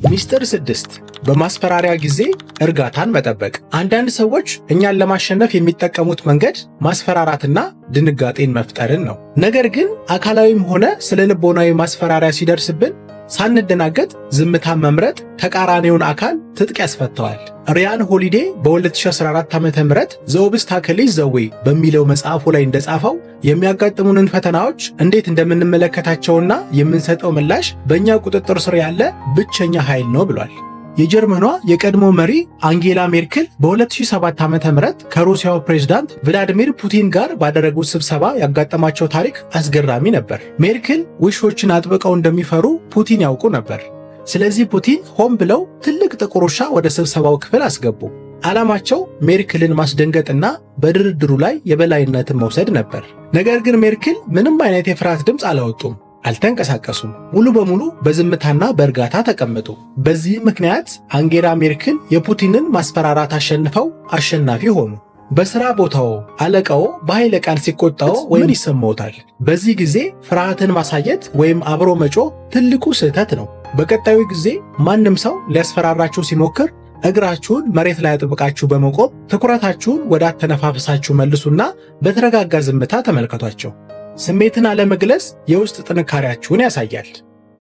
ሚስጥር 6 በማስፈራሪያ ጊዜ እርጋታን መጠበቅ። አንዳንድ ሰዎች እኛን ለማሸነፍ የሚጠቀሙት መንገድ ማስፈራራትና ድንጋጤን መፍጠርን ነው። ነገር ግን አካላዊም ሆነ ስነ ልቦናዊ ማስፈራሪያ ሲደርስብን ሳንደናገጥ ዝምታን መምረጥ ተቃራኒውን አካል ትጥቅ ያስፈተዋል። ሪያን ሆሊዴ በ2014 ዓ.ም ዘ ኦብስታክል ኢዝ ዘ ዌይ በሚለው መጽሐፉ ላይ እንደጻፈው የሚያጋጥሙንን ፈተናዎች እንዴት እንደምንመለከታቸውና የምንሰጠው ምላሽ በእኛ ቁጥጥር ስር ያለ ብቸኛ ኃይል ነው ብሏል። የጀርመኗ የቀድሞ መሪ አንጌላ ሜርክል በ2007 ዓ.ም ከሩሲያው ፕሬዝዳንት ቭላዲሚር ፑቲን ጋር ባደረጉት ስብሰባ ያጋጠማቸው ታሪክ አስገራሚ ነበር። ሜርክል ውሾችን አጥብቀው እንደሚፈሩ ፑቲን ያውቁ ነበር። ስለዚህ ፑቲን ሆን ብለው ትልቅ ጥቁር ውሻ ወደ ስብሰባው ክፍል አስገቡ። ዓላማቸው ሜርክልን ማስደንገጥና በድርድሩ ላይ የበላይነትን መውሰድ ነበር። ነገር ግን ሜርክል ምንም አይነት የፍርሃት ድምፅ አላወጡም። አልተንቀሳቀሱም። ሙሉ በሙሉ በዝምታና በእርጋታ ተቀመጡ። በዚህ ምክንያት አንጌላ ሜርክል የፑቲንን ማስፈራራት አሸንፈው አሸናፊ ሆኑ። በሥራ ቦታው አለቃው በኃይለ ቃል ሲቆጣው ምን ይሰማዎታል? በዚህ ጊዜ ፍርሃትን ማሳየት ወይም አብሮ መጮህ ትልቁ ስህተት ነው። በቀጣዩ ጊዜ ማንም ሰው ሊያስፈራራችሁ ሲሞክር እግራችሁን መሬት ላይ አጥብቃችሁ በመቆም ትኩረታችሁን ወደ አተነፋፈሳችሁ መልሱና በተረጋጋ ዝምታ ተመልከቷቸው። ስሜትን አለመግለጽ የውስጥ ጥንካሬያችሁን ያሳያል።